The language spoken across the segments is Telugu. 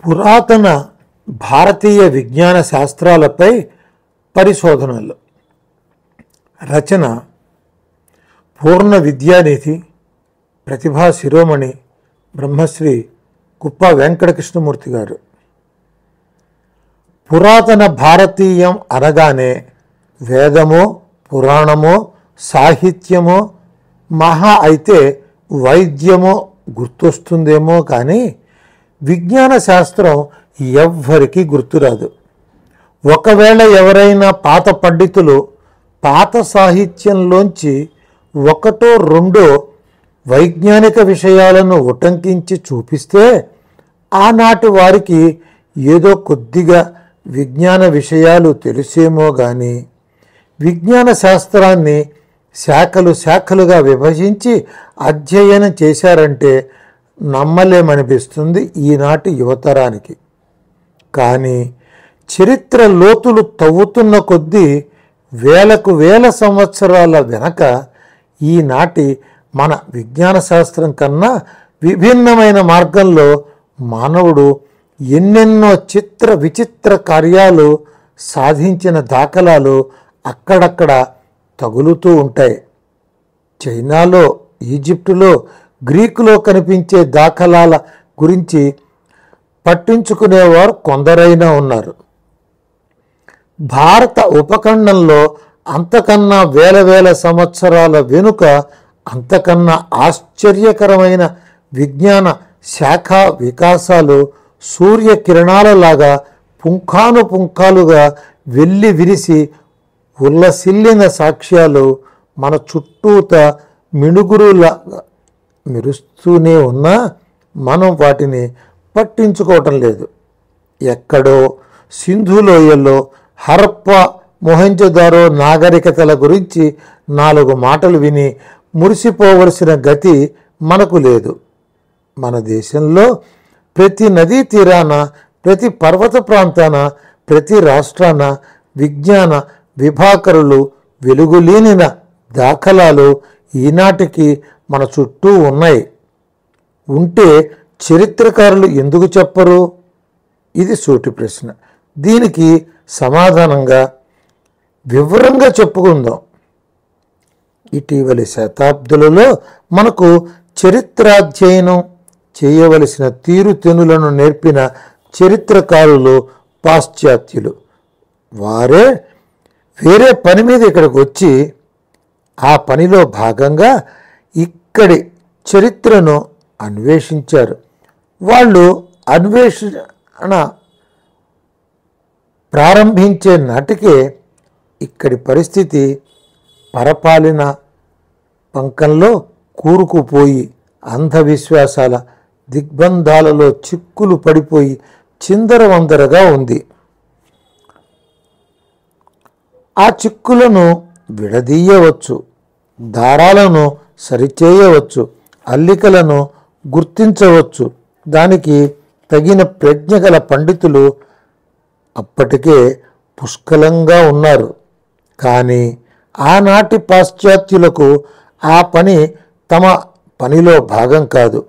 పురాతన భారతీయ విజ్ఞాన శాస్త్రాలపై పరిశోధనలు. రచన పూర్ణ విద్యానిధి ప్రతిభా శిరోమణి బ్రహ్మశ్రీ కుప్ప వెంకటకృష్ణమూర్తి గారు. పురాతన భారతీయం అనగానే వేదమో పురాణమో సాహిత్యమో మహా అయితే వైద్యమో గుర్తొస్తుందేమో కానీ విజ్ఞాన శాస్త్రం ఎవ్వరికీ గుర్తురాదు. ఒకవేళ ఎవరైనా పాత పండితులు పాత సాహిత్యంలోంచి ఒకటో రెండో వైజ్ఞానిక విషయాలను ఉటంకించి చూపిస్తే ఆనాటి వారికి ఏదో కొద్దిగా విజ్ఞాన విషయాలు తెలిసేమో కానీ విజ్ఞాన శాస్త్రాన్ని శాఖలు శాఖలుగా విభజించి అధ్యయనం చేశారంటే నమ్మలేమనిపిస్తుంది ఈనాటి యువతరానికి. కానీ చరిత్ర లోతులు తవ్వుతున్న కొద్దీ వేలకు వేల సంవత్సరాల వెనక ఈనాటి మన విజ్ఞాన శాస్త్రం కన్నా విభిన్నమైన మార్గంలో మానవుడు ఎన్నెన్నో చిత్ర విచిత్ర కార్యాలు సాధించిన దాఖలాలు అక్కడక్కడ తగులుతూ ఉంటాయి. చైనాలో, ఈజిప్టులో, గ్రీకులో కనిపించే దాఖలాల గురించి పట్టించుకునేవారు కొందరైనా ఉన్నారు. భారత ఉపఖండంలో అంతకన్నా వేల వేల సంవత్సరాల వెనుక అంతకన్నా ఆశ్చర్యకరమైన విజ్ఞాన శాఖా వికాసాలు సూర్యకిరణాలలాగా పుంఖానుపుంఖాలుగా వెళ్ళి విరిసి ఉల్లసిల్లిన సాక్ష్యాలు మన చుట్టూత మిణుగురులాగా మెరుస్తూనే ఉన్నా మనం వాటిని పట్టించుకోవటం లేదు. ఎక్కడో సింధు లోయల్లో హరప్ప మొహంజదారో నాగరికతల గురించి 4 మాటలు విని మురిసిపోవలసిన గతి మనకు లేదు. మన దేశంలో ప్రతి నదీ తీరాన, ప్రతి పర్వత ప్రాంతాన, ప్రతి రాష్ట్రాన విజ్ఞాన విభాకరులు వెలుగులీనిన దాఖలాలు ఈనాటికి మన చుట్టూ ఉన్నాయి. ఉంటే చరిత్రకారులు ఎందుకు చెప్పరు? ఇది సూటి ప్రశ్న. దీనికి సమాధానంగా వివరంగా చెప్పుకుందాం. ఇటీవలి శతాబ్దులలో మనకు చరిత్రాధ్యయనం చేయవలసిన తీరుతెన్నులను నేర్పిన చరిత్రకారులు పాశ్చాత్యులు. వారే వేరే పని మీద ఇక్కడికి వచ్చి ఆ పనిలో భాగంగా ఇక్కడి చరిత్రను అన్వేషించారు. వాళ్ళు అన్వేషణ ప్రారంభించే నాటికే ఇక్కడి పరిస్థితి పరపాలిన పంకంలో కూరుకుపోయి అంధవిశ్వాసాల దిగ్బంధాలలో చిక్కులు పడిపోయి చిందరవందరగా ఉంది. ఆ చిక్కులను విడదీయవచ్చు, దారాలను సరిచేయవచ్చు, అల్లికలను గుర్తించవచ్చు. దానికి తగిన ప్రజ్ఞ గల పండితులు అప్పటికే పుష్కలంగా ఉన్నారు. కానీ ఆనాటి పాశ్చాత్యులకు ఆ పని తమ పనిలో భాగం కాదు.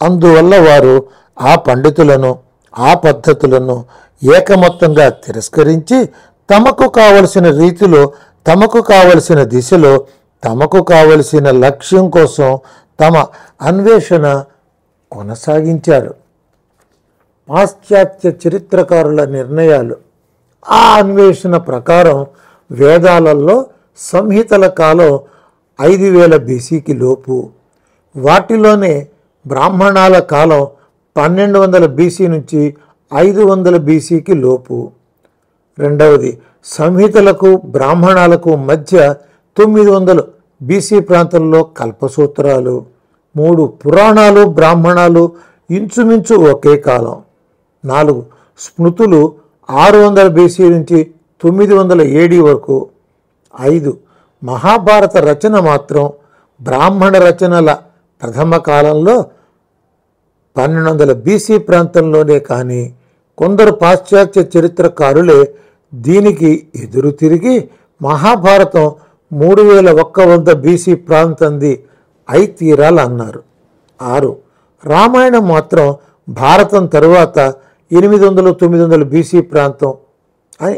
అందువల్ల వారు ఆ పండితులను, ఆ పద్ధతులను ఏకమొత్తంగా తిరస్కరించి తమకు కావలసిన రీతిలో, తమకు కావలసిన దిశలో, తమకు కావలసిన లక్ష్యం కోసం తమ అన్వేషణ కొనసాగించారు. పాశ్చాత్య చరిత్రకారుల నిర్ణయాలు ఆ అన్వేషణ ప్రకారం వేదాలలో సంహితల కాలం 5000 బీసీకి లోపు, వాటిలోనే బ్రాహ్మణాల కాలం 1200 బీసీ నుంచి 500 బీసీకి లోపు. రెండవది, సంహితలకు బ్రాహ్మణాలకు మధ్య 900 బీసీ ప్రాంతంలో కల్పసూత్రాలు. 3 పురాణాలు బ్రాహ్మణాలు ఇంచుమించు ఒకే కాలం. 4 స్మృతులు 600 బీసీ నుంచి 900 ఏడీ వరకు. 5 మహాభారత రచన మాత్రం బ్రాహ్మణ రచనల ప్రథమ కాలంలో 1200 బీసీ ప్రాంతంలోనే. కానీ కొందరు పాశ్చాత్య చరిత్రకారులే దీనికి ఎదురు తిరిగి మహాభారతం 3100 బీసీ ప్రాంతంది అయి తీరాలన్నారు. 6 రామాయణం మాత్రం భారతం తరువాత 800 900 బీసీ ప్రాంతం అని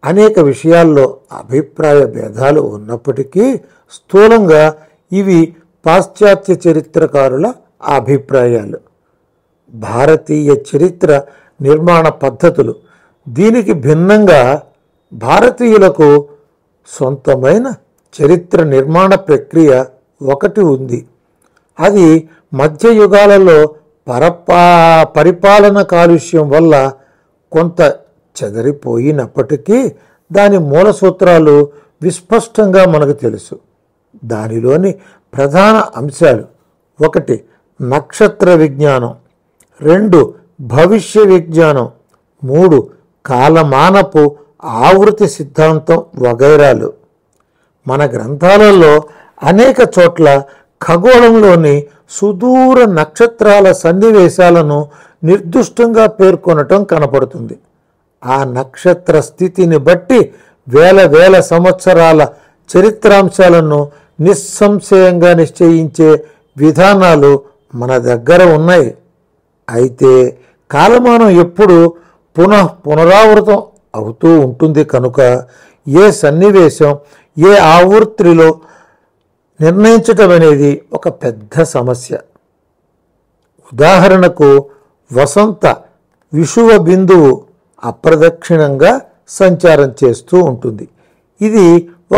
అనేక విషయాల్లో అభిప్రాయ భేదాలు ఉన్నప్పటికీ స్థూలంగా ఇవి పాశ్చాత్య చరిత్రకారుల అభిప్రాయాలు. భారతీయ చరిత్ర నిర్మాణ పద్ధతులు దీనికి భిన్నంగా భారతీయులకు సొంతమైన చరిత్ర నిర్మాణ ప్రక్రియ ఒకటి ఉంది. అది మధ్యయుగాలలో పరిపాలన కాలుష్యం వల్ల కొంత చెదరిపోయినప్పటికీ దాని మూల సూత్రాలు విస్పష్టంగా మనకు తెలుసు. దానిలోని ప్రధాన అంశాలు: 1 నక్షత్ర విజ్ఞానం, 2 భవిష్య విజ్ఞానం, 3 కాలమానపు ఆవృత్తి సిద్ధాంతం వగైరాలు. మన గ్రంథాలలో అనేక చోట్ల ఖగోళంలోని సుదూర నక్షత్రాల సన్నివేశాలను నిర్దిష్టంగా పేర్కొనటం కనపడుతుంది. ఆ నక్షత్ర స్థితిని బట్టి వేల సంవత్సరాల చరిత్రాంశాలను నిస్సంశయంగా నిశ్చయించే విధానాలు మన దగ్గర ఉన్నాయి. అయితే కాలమానం ఎప్పుడు పునరావృతం అవుతూ ఉంటుంది కనుక ఏ సన్నివేశం ఏ ఆవృత్తిలో నిర్ణయించటం అనేది ఒక పెద్ద సమస్య. ఉదాహరణకు వసంత విషువ బిందువు అప్రదక్షిణంగా సంచారం చేస్తూ ఉంటుంది. ఇది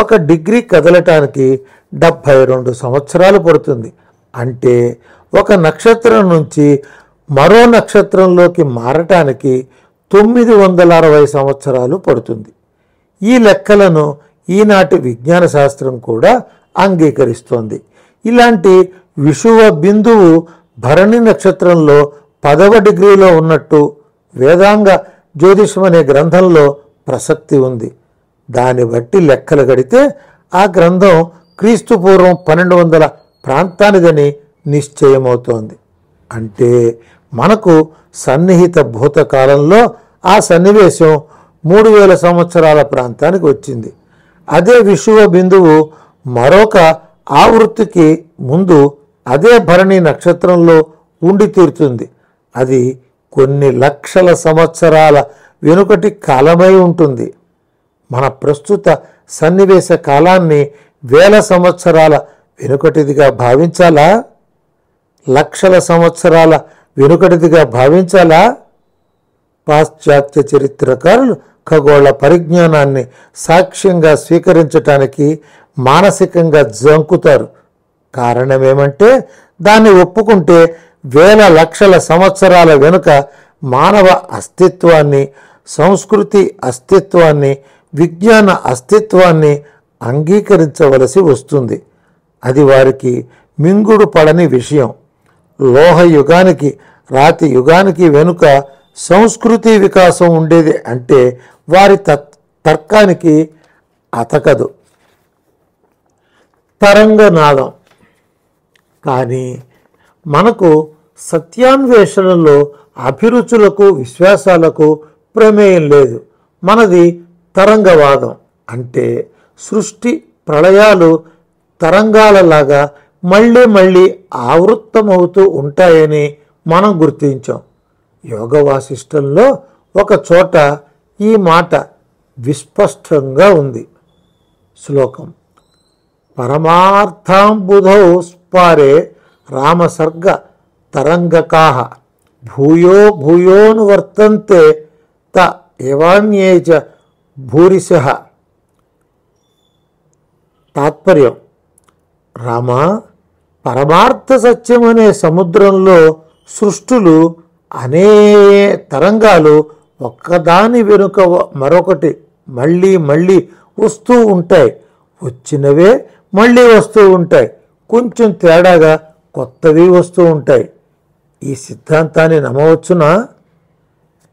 1 డిగ్రీ కదలటానికి 72 సంవత్సరాలు పడుతుంది. అంటే ఒక నక్షత్రం నుంచి మరో నక్షత్రంలోకి మారటానికి 960 సంవత్సరాలు పడుతుంది. ఈ లెక్కలను ఈనాటి విజ్ఞాన శాస్త్రం కూడా అంగీకరిస్తోంది. ఇలాంటి విషువ బిందువు భరణి నక్షత్రంలో 10వ డిగ్రీలో ఉన్నట్టు వేదాంగ జ్యోతిషం అనే గ్రంథంలో ప్రసక్తి ఉంది. దాన్ని బట్టి లెక్కలు గడితే ఆ గ్రంథం క్రీస్తుపూర్వం 1200 ప్రాంతానిదని నిశ్చయమవుతోంది. అంటే మనకు సన్నిహిత భూతకాలంలో ఆ సన్నివేశం 3000 సంవత్సరాల ప్రాంతానికి వచ్చింది. అదే విషువ బిందువు మరొక ఆవృత్తికి ముందు అదే భరణి నక్షత్రంలో ఉండి తీరుతుంది. అది కొన్ని లక్షల సంవత్సరాల వెనుకటి కాలమై ఉంటుంది. మన ప్రస్తుత సన్నివేశ కాలాన్ని 1000 సంవత్సరాల వెనుకటిదిగా భావించాలా? లక్షల సంవత్సరాల వెనుకటిదిగా భావించాలా? పాశ్చాత్య చరిత్రకారులు ఖగోళ పరిజ్ఞానాన్ని సాక్ష్యంగా స్వీకరించటానికి మానసికంగా జంకుతారు. కారణమేమంటే దాన్ని ఒప్పుకుంటే 1000 లక్షల సంవత్సరాల వెనుక మానవ అస్తిత్వాన్ని, సంస్కృతి అస్తిత్వాన్ని, విజ్ఞాన అస్తిత్వాన్ని అంగీకరించవలసి వస్తుంది. అది వారికి మింగుడు పడని విషయం. లోహ యుగానికి రాతి యుగానికి వెనుక సంస్కృతి వికాసం ఉండేది అంటే వారి తర్కానికి అతకదు. తరంగనాదం. కానీ మనకు సత్యాన్వేషణలో అభిరుచులకు విశ్వాసాలకు ప్రమేయం లేదు. మనది తరంగవాదం. అంటే సృష్టి ప్రళయాలు తరంగాలలాగా మళ్ళీ మళ్ళీ ఆవృత్తమవుతూ ఉంటాయని మనం గుర్తించాం. యోగ వాసిష్టంలో ఒక చోట ఈ మాట విస్పష్టంగా ఉంది. శ్లోకం: పరమార్థాంబుధౌ స్పారే రామసర్గ తరంగకాః భూయో భూయోనువర్తంతే త ఏవాన్యే చ భూరిశః. తాత్పర్యం: రామ, పరమార్థ సత్యం అనే సముద్రంలో సృష్టులు అనే తరంగాలు ఒక్కదాని వెనుక మరొకటి మళ్ళీ మళ్ళీ వస్తూ ఉంటాయి. వచ్చినవే మళ్ళీ వస్తూ ఉంటాయి. కొంచెం తేడాగా కొత్తవి వస్తూ ఉంటాయి. ఈ సిద్ధాంతాన్ని నమ్మవచ్చునా?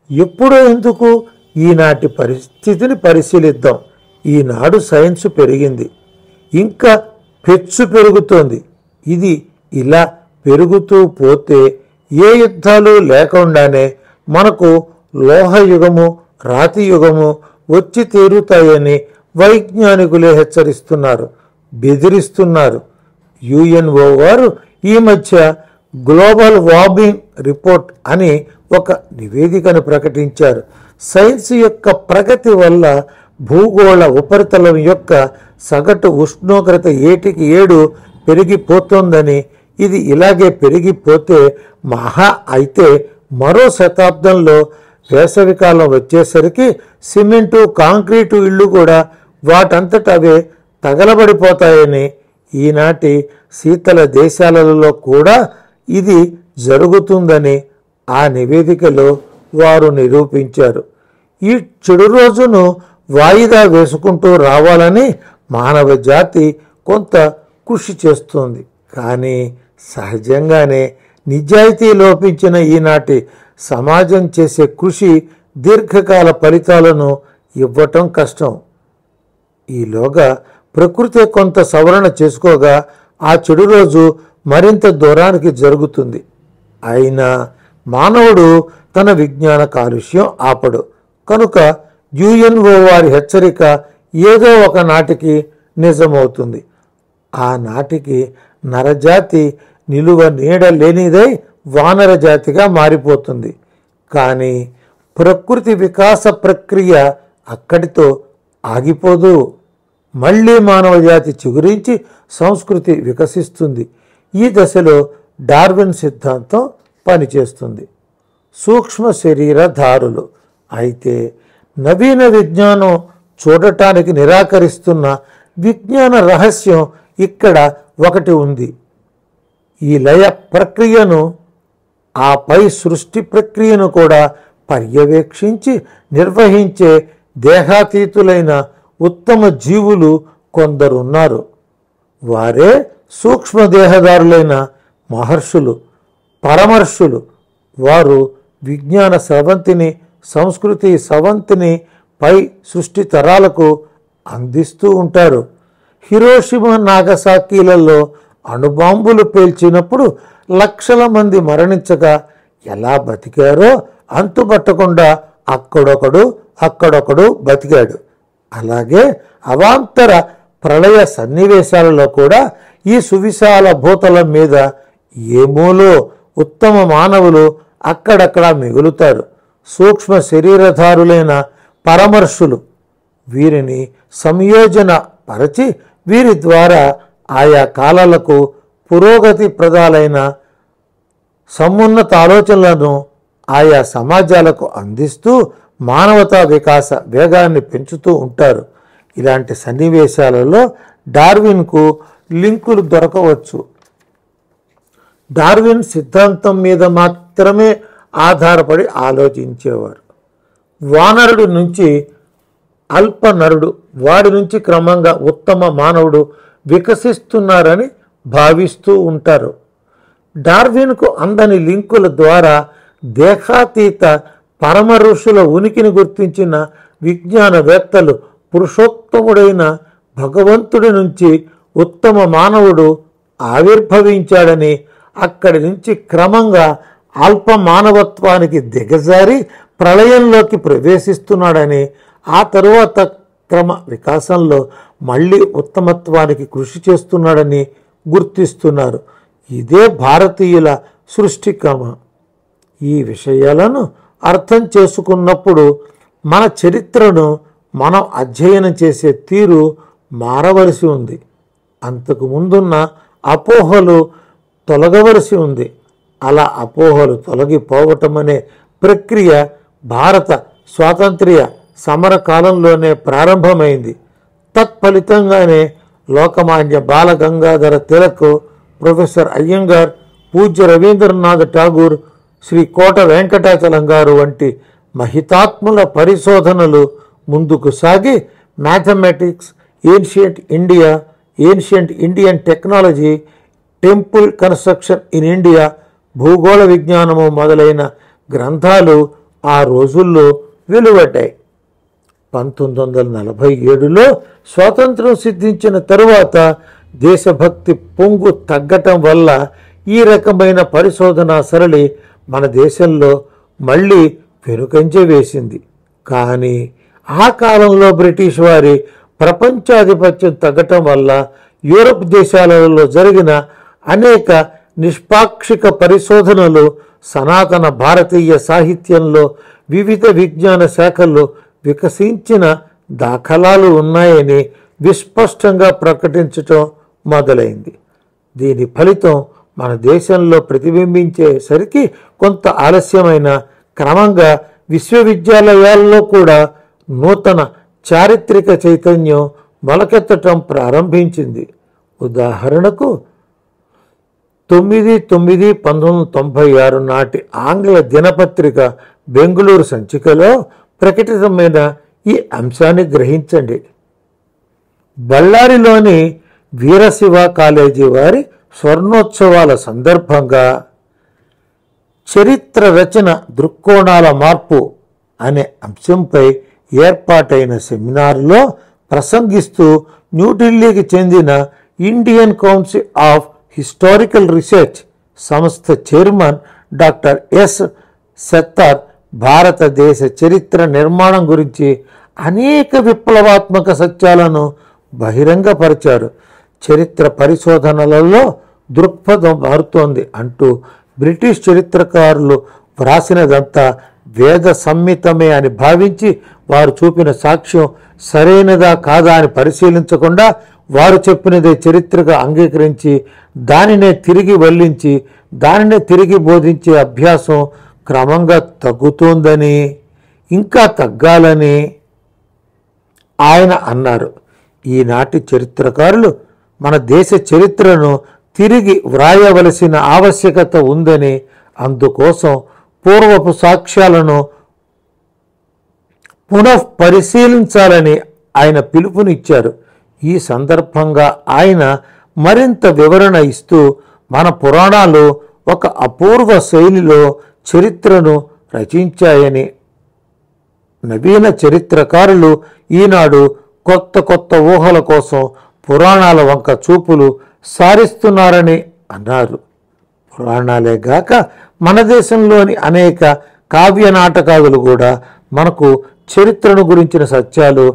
ఎప్పుడో ఎందుకు? ఈనాటి పరిస్థితిని పరిశీలిద్దాం. ఈనాడు సైన్స్ పెరిగింది, ఇంకా పెచ్చు పెరుగుతోంది. ఇది ఇలా పెరుగుతూ పోతే ఏ యుద్ధాలు లేకుండానే మనకు లోహయుగము, రాతి యుగము వచ్చి తీరుతాయని వైజ్ఞానికులే హెచ్చరిస్తున్నారు, బెదిరిస్తున్నారు. యుఎన్ఓ వారు ఈ మధ్య గ్లోబల్ వార్మింగ్ రిపోర్ట్ అని ఒక నివేదికను ప్రకటించారు. సైన్స్ యొక్క ప్రగతి వల్ల భూగోళ ఉపరితలం యొక్క సగటు ఉష్ణోగ్రత ఏటికి ఏడు పెరిగిపోతుందని, ఇది ఇలాగే పెరిగిపోతే మహా అయితే మరో శతాబ్దంలో వేసవికాలం వచ్చేసరికి సిమెంటు కాంక్రీటు ఇళ్ళు కూడా వాటంతట అవే తగలబడిపోతాయని, ఈనాటి శీతల దేశాలలో కూడా ఇది జరుగుతుందని ఆ నివేదికలో వారు నిరూపించారు. ఈ చెడు రోజును వాయిదా వేసుకుంటూ రావాలని మానవ జాతి కొంత కృషి చేస్తుంది. కానీ సహజంగానే నిజాయితీ లోపించిన ఈనాటి సమాజం చేసే కృషి దీర్ఘకాల ఫలితాలను ఇవ్వటం కష్టం. ఈలోగా ప్రకృతి కొంత సవరణ చేసుకోగా ఆ చెడు రోజు మరింత దూరానికి జరుగుతుంది. అయినా మానవుడు తన విజ్ఞాన కాలుష్యం ఆపడు. కనుక యుఎన్ఓ వారి హెచ్చరిక ఏదో ఒక నాటికి నిజమవుతుంది. ఆ నాటికి నరజాతి నిలువ నీడ లేనిదై వానర జాతిగా మారిపోతుంది. కానీ ప్రకృతి వికాస ప్రక్రియ అక్కడితో ఆగిపోదు. మళ్ళీ మానవ జాతి చిగురించి సంస్కృతి వికసిస్తుంది. ఈ దశలో డార్విన్ సిద్ధాంతం పనిచేస్తుంది. సూక్ష్మ శరీరధారులు. అయితే నవీన విజ్ఞానం చూడటానికి నిరాకరిస్తున్న విజ్ఞాన రహస్యం ఇక్కడ ఒకటి ఉంది. ఈ లయ ప్రక్రియను, ఆపై సృష్టి ప్రక్రియను కూడా పర్యవేక్షించి నిర్వహించే దేహాతీతులైన ఉత్తమ జీవులు కొందరున్నారు. వారే సూక్ష్మదేహదారులైన మహర్షులు, పరమర్షులు. వారు విజ్ఞాన స్రవంతిని, సంస్కృతి స్రవంతిని పై సృష్టి తరాలకు అందిస్తూ ఉంటారు. హిరోషిమా నాగసాకీలలో అణుబాంబులు పేల్చినప్పుడు లక్షల మంది మరణించగా ఎలా బతికారో అంతుబట్టకుండా అక్కడొకడు బతికాడు. అలాగే అవాంతర ప్రళయ సన్నివేశాలలో కూడా ఈ సువిశాల భూతలం మీద ఏమోలో ఉత్తమ మానవులు అక్కడక్కడ మిగులుతారు. సూక్ష్మ శరీరధారులైన పరమర్షులు. వీరిని సంయోజన పరచి వీరి ద్వారా ఆయా కాలాలకు పురోగతి ప్రదాలైన సమున్నత ఆలోచనలను ఆయా సమాజాలకు అందిస్తూ మానవతా వికాస వేగాన్ని పెంచుతూ ఉంటారు. ఇలాంటి సన్నివేశాలలో డార్విన్కు లింకులు దొరకవచ్చు. డార్విన్ సిద్ధాంతం మీద మాత్రమే ఆధారపడి ఆలోచించేవారు. వానరుడి నుంచి అల్ప నరుడు, వాడి నుంచి క్రమంగా ఉత్తమ మానవుడు వికసిస్తున్నారని భావిస్తూ ఉంటారు. డార్విన్కు అందని లింకుల ద్వారా దేహాతీత పరమ ఋషుల ఉనికిని గుర్తించిన విజ్ఞానవేత్తలు పురుషోత్తముడైన భగవంతుడి నుంచి ఉత్తమ మానవుడు ఆవిర్భవించాడని, అక్కడి నుంచి క్రమంగా అల్ప మానవత్వానికి దిగజారి ప్రళయంలోకి ప్రవేశిస్తున్నాడని, ఆ తరువాత క్రమ వికాసంలో మళ్ళీ ఉత్తమత్వానికి కృషి చేస్తున్నాడని గుర్తిస్తున్నారు. ఇదే భారతీయుల సృష్టిక్రమ. ఈ విషయాలను అర్థం చేసుకున్నప్పుడు మన చరిత్రను మనం అధ్యయనం చేసే తీరు మారవలసి ఉంది. అంతకు ముందున్న అపోహలు తొలగవలసి ఉంది. అలా అపోహలు తొలగిపోవటం అనే ప్రక్రియ భారత స్వాతంత్ర్య సమర కాలంలోనే ప్రారంభమైంది. తత్ఫలితంగానే లోకమాన్య బాల గంగాధర తిలక్, ప్రొఫెసర్ అయ్యంగార్, పూజ్య రవీంద్రనాథ్ ఠాగూర్, శ్రీ కోట వెంకటాచలం గారు వంటి మహితాత్ముల పరిశోధనలు ముందుకు సాగి mathematics, ancient India, ancient Indian technology, temple construction in India, భూగోళ విజ్ఞానము మొదలైన గ్రంథాలు ఆ రోజుల్లో వెలువడ్డాయి. 1947లో స్వాతంత్రం సిద్ధించిన తరువాత దేశభక్తి పొంగు తగ్గటం వల్ల ఈ రకమైన పరిశోధనా సరళి మన దేశంలో మళ్ళీ వెనుకంజ వేసింది. కానీ ఆ కాలంలో బ్రిటిష్ వారి ప్రపంచాధిపత్యం తగ్గటం వల్ల యూరప్ దేశాలలో జరిగిన అనేక నిష్పాక్షిక పరిశోధనలు సనాతన భారతీయ సాహిత్యంలో వివిధ విజ్ఞాన శాఖల్లో వికసించిన దాఖలాలు ఉన్నాయని విస్పష్టంగా ప్రకటించటం మొదలైంది. దీని ఫలితం మన దేశంలో ప్రతిబింబించేసరికి కొంత ఆలస్యమైన క్రమంగా విశ్వవిద్యాలయాల్లో కూడా నూతన చారిత్రక చైతన్యం మొలకెత్తటం ప్రారంభించింది. ఉదాహరణకు 9/9/1996 నాటి ఆంగ్ల దినపత్రిక బెంగుళూరు సంచికలో ప్రకటితమైన ఈ అంశాన్ని గ్రహించండి. బళ్ళారిలోని వీరశివ కాలేజీ వారి స్వర్ణోత్సవాల సందర్భంగా చరిత్ర రచన దృక్కోణాల మార్పు అనే అంశంపై ఏర్పాటైన సెమినార్లో ప్రసంగిస్తూ న్యూఢిల్లీకి చెందిన Indian council of historical research సంస్థ చైర్మన్ డాక్టర్ ఎస్ సత్తార్ భారతదేశ చరిత్ర నిర్మాణం గురించి అనేక విప్లవాత్మక సత్యాలను బహిరంగపరిచారు. చరిత్ర పరిశోధనలలో దృక్పథం మారుతోంది అంటూ బ్రిటిష్ చరిత్రకారులు వ్రాసినదంతా వేద సమ్మితమే అని భావించి వారు చూపిన సాక్ష్యం సరైనదా కాదా అని పరిశీలించకుండా వారు చెప్పినదే చరిత్రగా అంగీకరించి దానినే తిరిగి వల్లించి దానినే తిరిగి బోధించే అభ్యాసం క్రమంగా తగ్గుతోందని, ఇంకా తగ్గాలని ఆయన అన్నారు. ఈనాటి చరిత్రకారులు మన దేశ చరిత్రను తిరిగి వ్రాయవలసిన ఆవశ్యకత ఉందని, అందుకోసం పూర్వపు సాక్ష్యాలను పునఃపరిశీలించాలని ఆయన పిలుపునిచ్చారు. ఈ సందర్భంగా ఆయన మరింత వివరణ ఇస్తూ మన పురాణాలు ఒక అపూర్వ శైలిలో చరిత్రను రచించాయని, నవీన చరిత్రకారులు ఈనాడు కొత్త కొత్త ఊహల కోసం పురాణాల వంక చూపులు సారిస్తున్నారని అన్నారు. పురాణాలే గాక మన దేశంలోని అనేక కావ్య నాటకాలు కూడా మనకు చరిత్రను గురించిన సత్యాలు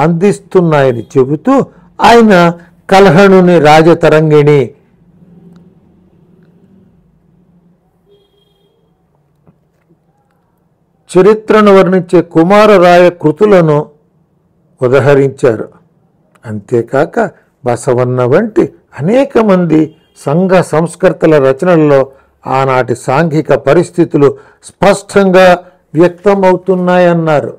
అందిస్తున్నాయని చెబుతూ ఆయన కల్హణుని రాజతరంగిణి, చరిత్రను వర్ణించే కుమారరాయ కృతులను ఉదహరించారు. అంతేకాక బసవన్న వంటి అనేక మంది సంఘ సంస్కర్తల రచనల్లో ఆనాటి సాంఘిక పరిస్థితులు స్పష్టంగా వ్యక్తమవుతున్నాయన్నారు.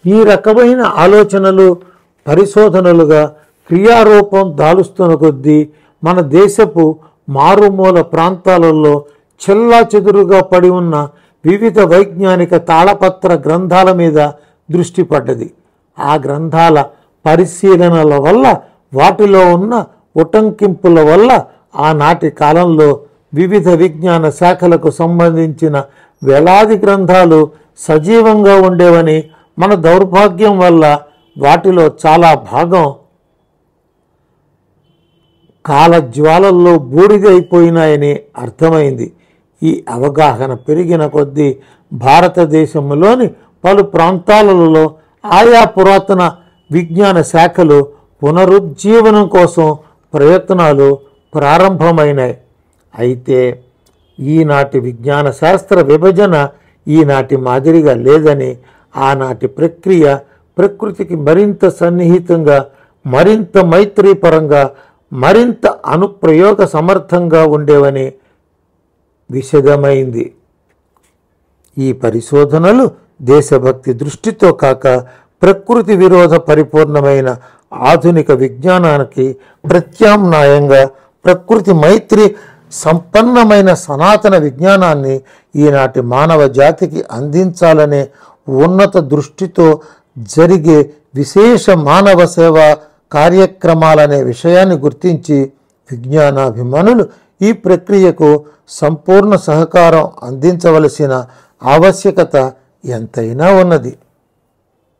ఈ రకమైన ఆలోచనలు పరిశోధనలుగా క్రియారూపం దాలుస్తున్న కొద్దీ మన దేశపు మారుమూల ప్రాంతాలలో చెల్లాచెదురుగా పడి ఉన్న వివిధ వైజ్ఞానిక తాళపత్ర గ్రంథాల మీద దృష్టి పడ్డది. ఆ గ్రంథాల పరిశీలనల వల్ల, వాటిలో ఉన్న ఉటంకింపుల వల్ల ఆనాటి కాలంలో వివిధ విజ్ఞాన శాఖలకు సంబంధించిన వేలాది గ్రంథాలు సజీవంగా ఉండేవని, మన దౌర్భాగ్యం వల్ల వాటిలో చాలా భాగం కాలజ్వాలల్లో బూడిదైపోయినాయని అర్థమైంది. ఈ అవగాహన పెరిగిన కొద్దీ భారతదేశంలోని పలు ప్రాంతాలలో ఆయా పురాతన విజ్ఞాన శాఖలు పునరుజ్జీవనం కోసం ప్రయత్నాలు ప్రారంభమైనాయి. అయితే ఈనాటి విజ్ఞాన శాస్త్ర విభజన ఈనాటి మాదిరిగా లేదని, ఆనాటి ప్రక్రియ ప్రకృతికి మరింత సన్నిహితంగా, మరింత మైత్రీపరంగా, మరింత అనుప్రయోగ సమర్థంగా ఉండేవని విశదమైంది. ఈ పరిశోధనలు దేశభక్తి దృష్టితో కాక ప్రకృతి విరోధ పరిపూర్ణమైన ఆధునిక విజ్ఞానానికి ప్రత్యామ్నాయంగా ప్రకృతి మైత్రి సంపన్నమైన సనాతన విజ్ఞానాన్ని ఈనాటి మానవ జాతికి అందించాలనే ఉన్నత దృష్టితో జరిగే విశేష మానవ సేవా కార్యక్రమాలనే విషయాన్ని గుర్తించి విజ్ఞానాభిమానులు ఈ ప్రక్రియకు సంపూర్ణ సహకారం అందించవలసిన ఆవశ్యకత ఎంతైనా ఉన్నది.